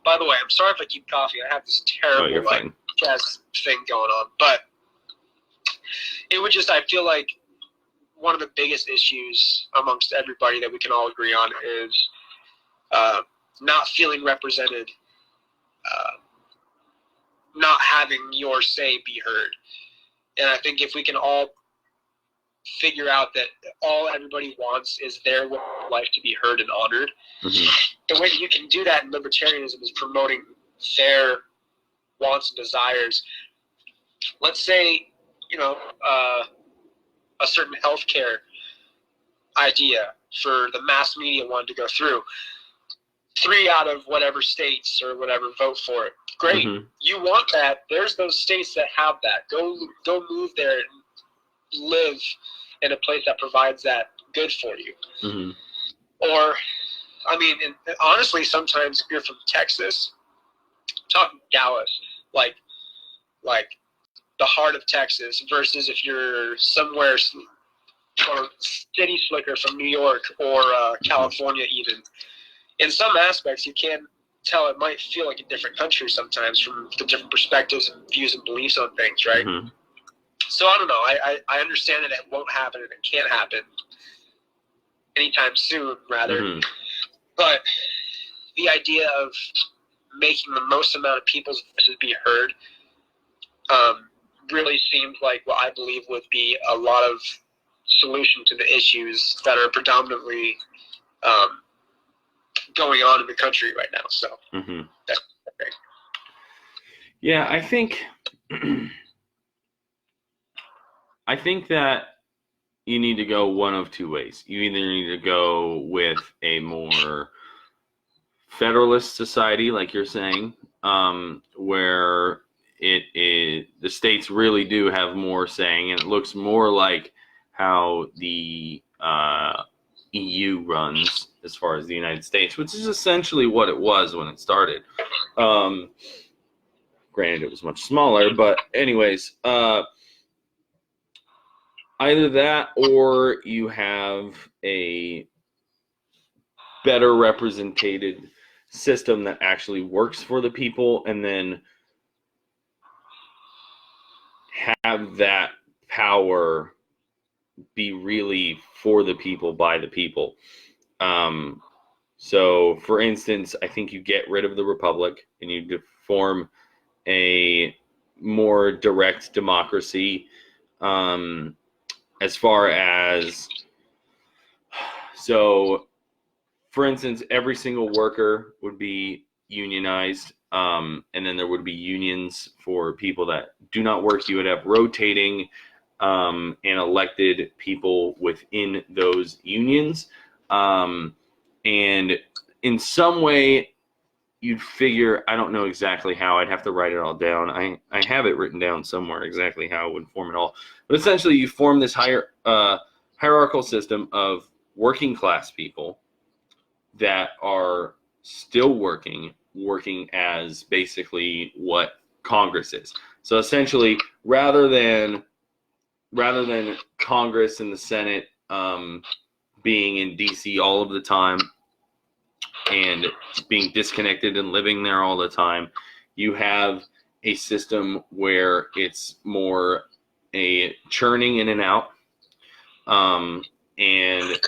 By the way, I'm sorry if I keep coughing. I have this terrible chest thing going on, but it would just, I feel like one of the biggest issues amongst everybody that we can all agree on is not feeling represented, not having your say be heard. And I think if we can all figure out that all everybody wants is their life to be heard and honored, the way that you can do that in libertarianism is promoting their wants and desires. Let's say, a certain healthcare idea for the mass media wanted to go through. 3 out of whatever states or whatever vote for it. Great. You want that. There's those states that have that. Go move there and live in a place that provides that good for you. Or, I mean, honestly, sometimes if you're from Texas, talking Dallas, like the heart of Texas, versus if you're somewhere city slicker from New York or California even. In some aspects, you can tell it might feel like a different country sometimes from the different perspectives and views and beliefs on things, right? So I don't know. I understand that it won't happen and it can't happen anytime soon, rather. But the idea of making the most amount of people's voices be heard really seems like what I believe would be a lot of solution to the issues that are predominantly going on in the country right now. So that's great. Yeah, I think that you need to go one of two ways. You either need to go with a more federalist society, like you're saying, where the states really do have more saying, and it looks more like how the EU runs as far as the United States, which is essentially what it was when it started. Granted, it was much smaller, but anyways, either that or you have a better represented system that actually works for the people, and then have that power be really for the people, by the people. So, for instance, I think you get rid of the republic and you form a more direct democracy, as far as, so for instance, every single worker would be unionized, and then there would be unions for people that do not work. You would have rotating and elected people within those unions, and in some way you'd figure, I don't know exactly how, I'd have to write it all down. I have it written down somewhere exactly how it would form it all. But essentially you form this hierarchical system of working class people that are still working as basically what Congress is. So essentially, rather than Congress and the Senate being in DC all of the time and being disconnected and living there all the time, you have a system where it's more a churning in and out, and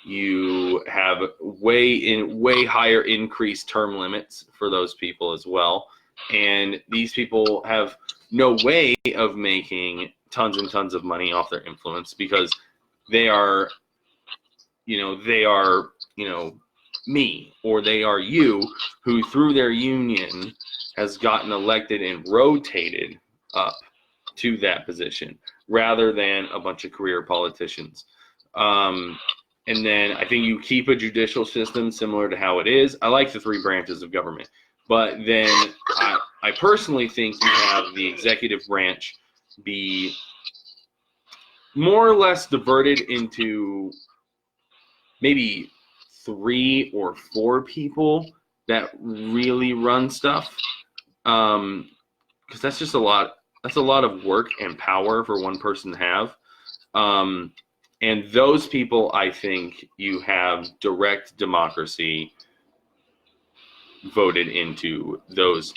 you have way higher increased term limits for those people as well. And these people have no way of making tons and tons of money off their influence, because they are me, or they are you, who through their union has gotten elected and rotated up to that position, rather than a bunch of career politicians. And then I think you keep a judicial system similar to how it is. I like the 3 branches of government, but then I personally think you have the executive branch be more or less diverted into maybe 3 or 4 people that really run stuff, because that's just a lot. That's a lot of work and power for one person to have. And those people, I think you have direct democracy voted into those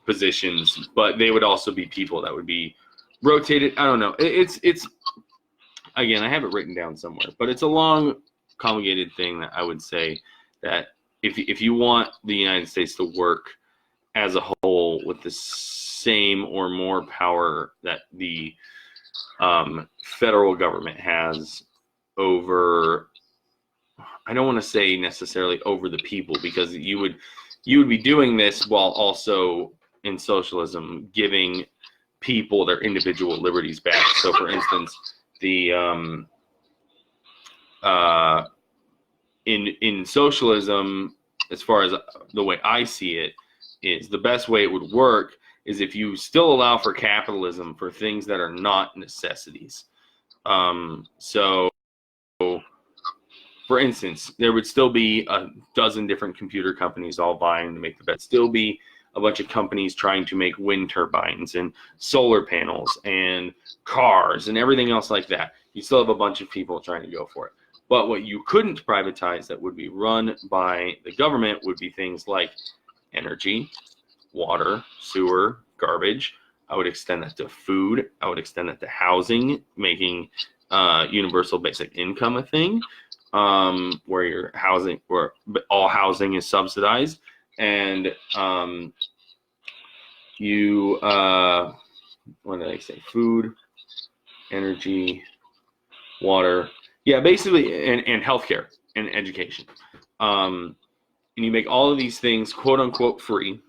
positions, but they would also be people that would be rotated. I don't know. It's again, I have it written down somewhere, but it's a long, complicated thing that I would say that if you want the United States to work as a whole with the same or more power that the federal government has over, I don't want to say necessarily over the people, because you would be doing this while also in socialism giving people their individual liberties back. So for instance, the in socialism, as far as the way I see it, is the best way it would work is if you still allow for capitalism for things that are not necessities. So, for instance, there would still be a dozen different computer companies all vying to make the best. Still be a bunch of companies trying to make wind turbines and solar panels and cars and everything else like that. You still have a bunch of people trying to go for it. But what you couldn't privatize that would be run by the government would be things like energy, water, sewer, garbage. I would extend that to food. I would extend that to housing, making universal basic income a thing, where your housing, where all housing is subsidized, and what did I say? Food, energy, water. Yeah, basically, and healthcare and education. And you make all of these things quote unquote free.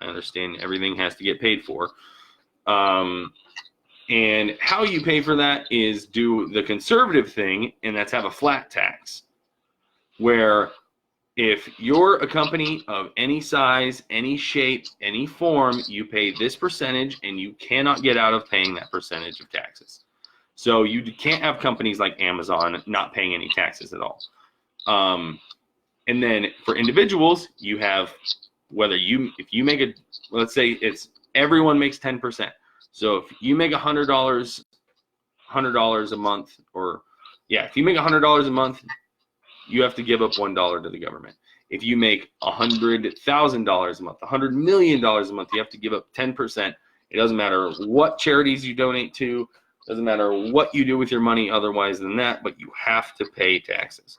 I understand everything has to get paid for. And how you pay for that is do the conservative thing, and that's have a flat tax, where if you're a company of any size, any shape, any form, you pay this percentage, and you cannot get out of paying that percentage of taxes. So you can't have companies like Amazon not paying any taxes at all. And then for individuals, you have, if you make let's say it's everyone makes 10%. So if you make $100 a month, if you make $100 a month, you have to give up $1 to the government. If you make $100,000 a month, $100 million a month, you have to give up 10%. It doesn't matter what charities you donate to, doesn't matter what you do with your money otherwise than that, but you have to pay taxes.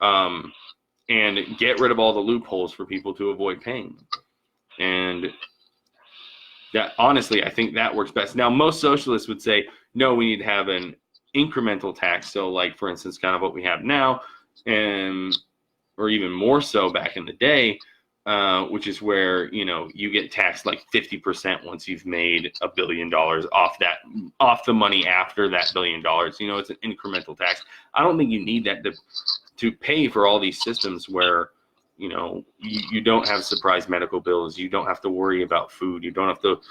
And get rid of all the loopholes for people to avoid paying them. And That honestly, I think that works best. Now, most socialists would say, no, we need to have an incremental tax. So, like, for instance, kind of what we have now, or even more so back in the day, which is where, you know, you get taxed like 50% once you've made $1 billion off the money after that $1 billion. You know, it's an incremental tax. I don't think you need that to pay for all these systems where, you know, you don't have surprise medical bills. You don't have to worry about food. You don't have to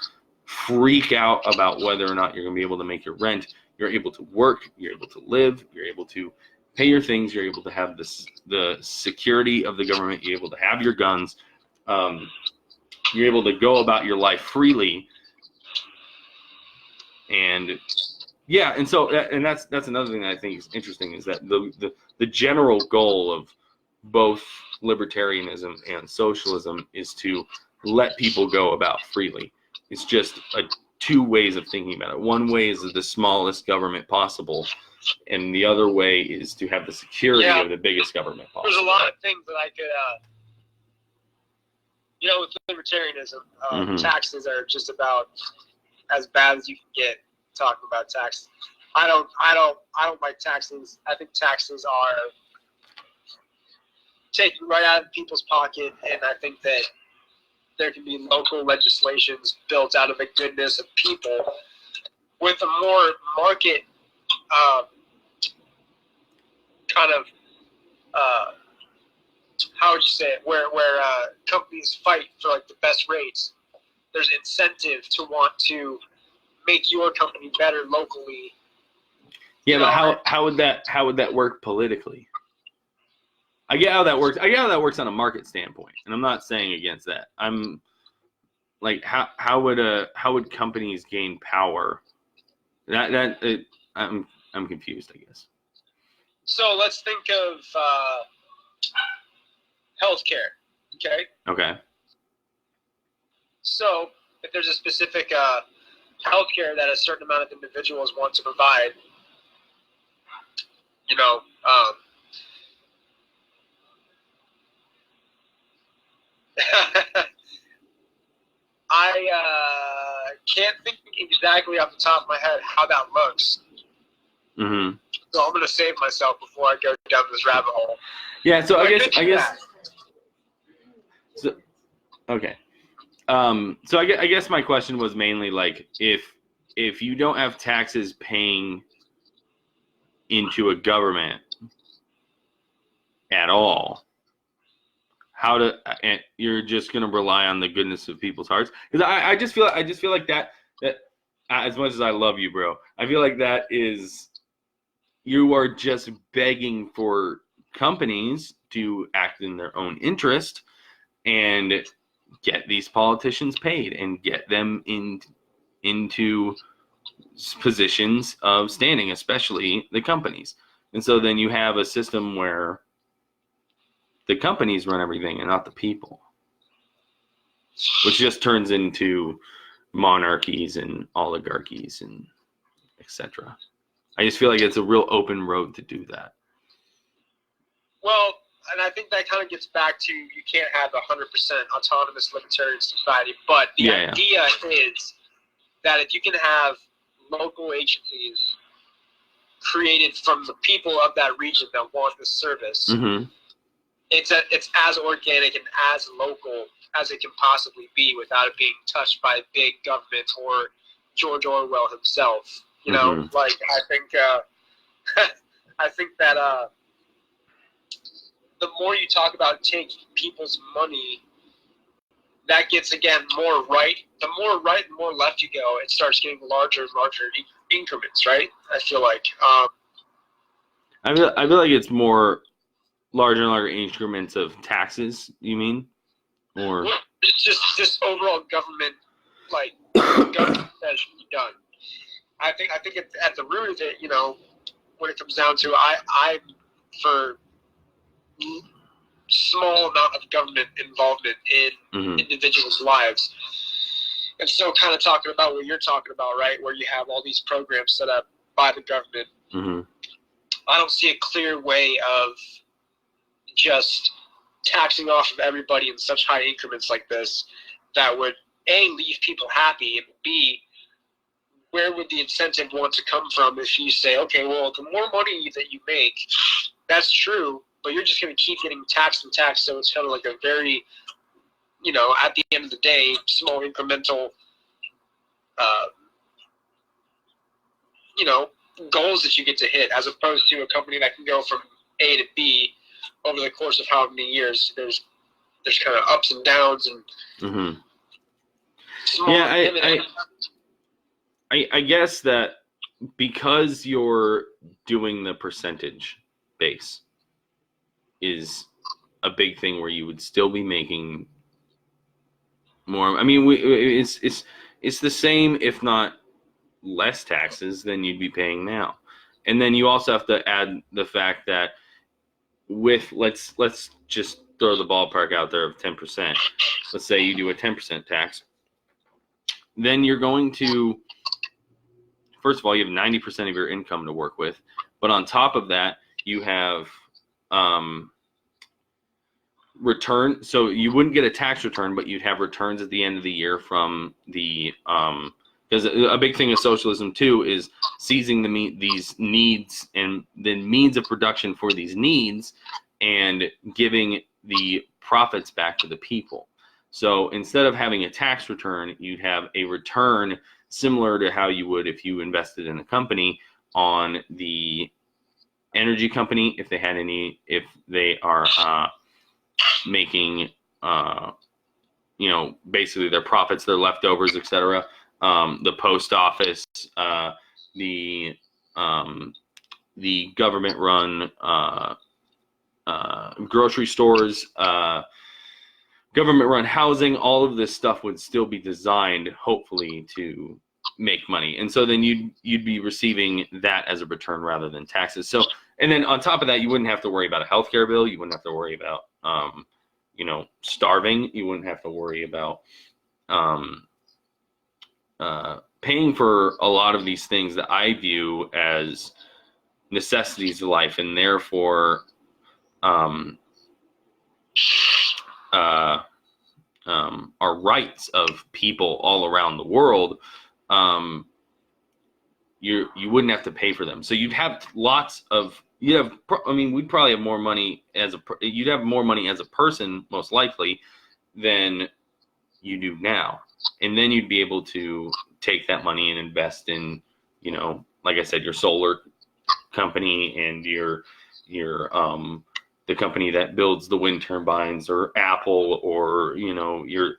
freak out about whether or not you're going to be able to make your rent. You're able to work. You're able to live. You're able to pay your things. You're able to have the security of the government. You're able to have your guns. You're able to go about your life freely. And yeah, and so that's another thing that I think is interesting, is that the general goal of both libertarianism and socialism is to let people go about freely. It's just two ways of thinking about it. One way is the smallest government possible, and the other way is to have the security of the biggest government possible. There's a lot of things that I could, you know, with libertarianism, taxes are just about as bad as you can get. Talking about taxes, I don't like taxes. I think taxes are taken right out of people's pocket, and I think that there can be local legislations built out of the goodness of people with a more market kind of how would you say it, where companies fight for like the best rates. There's incentive to want to make your company better locally. Yeah, but how would that work politically? I get how that works. I get how that works on a market standpoint, and I'm not saying against that. I'm like, how would companies gain power? I'm confused, I guess. So let's think of healthcare. Okay. Okay. So if there's a specific healthcare that a certain amount of individuals want to provide, you know, I can't think exactly off the top of my head how that looks. Mm-hmm. So I'm gonna save myself before I go down this rabbit hole. Yeah. So I guess. So, okay. So I guess my question was mainly like, if you don't have taxes paying into a government at all, and you're just gonna rely on the goodness of people's hearts? Because I just feel like that as much as I love you, bro, I feel like that is, you are just begging for companies to act in their own interest and get these politicians paid and get them into positions of standing, especially the companies. And so then you have a system where the companies run everything and not the people, which just turns into monarchies and oligarchies and etc. I just feel like it's a real open road to do that. Well, and I think that kind of gets back to, you can't have 100% autonomous libertarian society, but the idea is that if you can have local agencies created from the people of that region that want this service, it's as organic and as local as it can possibly be without it being touched by big government or George Orwell himself. You know, like I think that the more you talk about taking people's money, that gets, again, more right. The more right and more left you go, it starts getting larger and larger increments, right? I feel like. I feel like it's more larger and larger increments of taxes, you mean? Or well, it's just overall government, like, government that should be done. I think at the root of it, you know, when it comes down to, I'm for small amount of government involvement in individuals' lives. And so kind of talking about what you're talking about, right, where you have all these programs set up by the government, I don't see a clear way of just taxing off of everybody in such high increments like this that would A, leave people happy, and B, where would the incentive want to come from if you say, okay, well, the more money that you make, that's true, but you're just going to keep getting taxed and taxed, so it's kind of like a very, at the end of the day, small incremental, goals that you get to hit, as opposed to a company that can go from A to B over the course of how many years. There's kind of ups and downs and small. Yeah, I guess that because you're doing the percentage base is a big thing where you would still be making more. I mean, it's the same, if not less taxes than you'd be paying now. And then you also have to add the fact that with let's just throw the ballpark out there of 10%. Let's say you do a 10% tax. Then you're going to, first of all, you have 90% of your income to work with. But on top of that, you have return. So you wouldn't get a tax return, but you'd have returns at the end of the year from the because a big thing of socialism too is seizing these needs and the means of production for these needs and giving the profits back to the people. So instead of having a tax return, you'd have a return similar to how you would if you invested in a company on the energy company, if they had any, if they are making, basically their profits, their leftovers, etc. The post office, the government-run grocery stores, government-run housing, all of this stuff would still be designed, hopefully, to make money. And so then you'd be receiving that as a return rather than taxes. So, and then on top of that, you wouldn't have to worry about a healthcare bill. You wouldn't have to worry about, starving. You wouldn't have to worry about paying for a lot of these things that I view as necessities of life, and therefore are rights of people all around the world. You wouldn't have to pay for them, so you'd have we'd probably have more money you'd have more money as a person, most likely, than you do now. And then you'd be able to take that money and invest in, like I said, your solar company and your the company that builds the wind turbines, or Apple, or your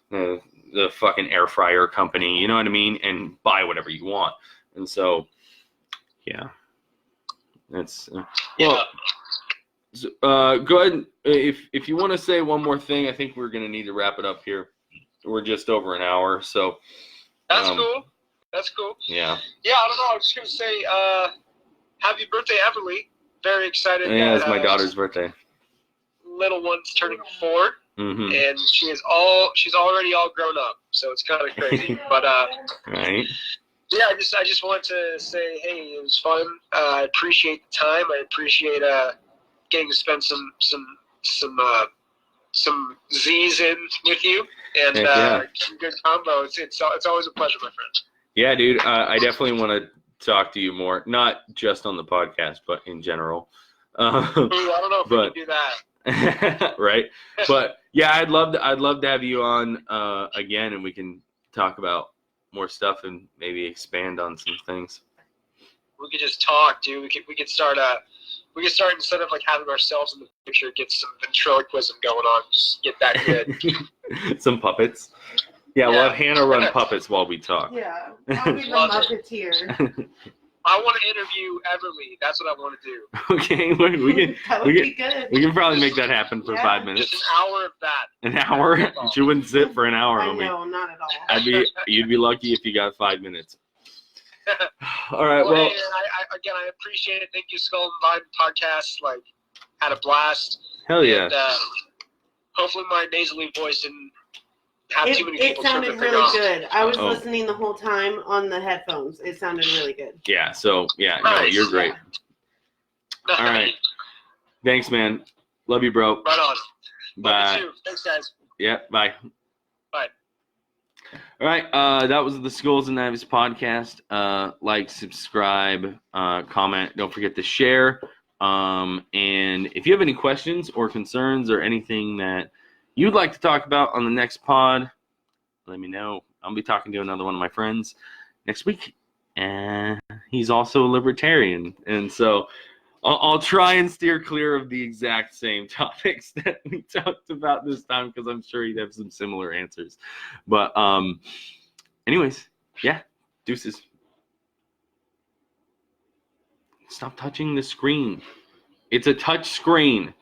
the fucking air fryer company, you know what I mean, and buy whatever you want. And so, yeah, that's well. Go ahead. If you want to say one more thing, I think we're gonna need to wrap it up here. We're just over an hour, so that's cool. That's cool. Yeah. Yeah, I don't know. I was just gonna say, happy birthday, Everly. Very excited. Yeah, it's my daughter's birthday. Little one's turning 4, and she's already all grown up, so it's kind of crazy. But right. Yeah, I just wanted to say, hey, it was fun. I appreciate the time. I appreciate getting to spend some Z's in with you, and some good combo. It's always a pleasure, my friend. Yeah, dude. I definitely want to talk to you more, not just on the podcast, but in general. I don't know if we can do that. Right. But yeah, I'd love to have you on again, and we can talk about more stuff and maybe expand on some things. We could just talk, dude. We could start instead of like having ourselves in the picture, get some ventriloquism going on. Just get that good. Some puppets. Yeah, we'll have Hannah run puppets while we talk. Yeah, I'll be the Muppeteer. I want to interview Everly. That's what I want to do. Okay, we can probably make that happen for 5 minutes. Just an hour of that. An hour? She wouldn't sit for an hour. I know, not at all. You'd be lucky if you got 5 minutes. All right. Well, hey, I appreciate it. Thank you, Skull and Vine podcast. Like, had a blast. Hell yeah. And, hopefully, my nasally voice didn't have too many people. It sounded really good. I was listening the whole time on the headphones. It sounded really good. Yeah. So nice. No, you're great. Yeah. All right. Thanks, man. Love you, bro. Right on. Bye. Love you too. Thanks, guys. Yeah. Bye. Bye. All right. That was the Skulls and Knives podcast. Like, subscribe, comment. Don't forget to share. And if you have any questions or concerns or anything that you'd like to talk about on the next pod, let me know. I'll be talking to another one of my friends next week. And he's also a libertarian. And so I'll try and steer clear of the exact same topics that we talked about this time, because I'm sure he'd have some similar answers. But anyways, yeah, deuces. Stop touching the screen. It's a touch screen.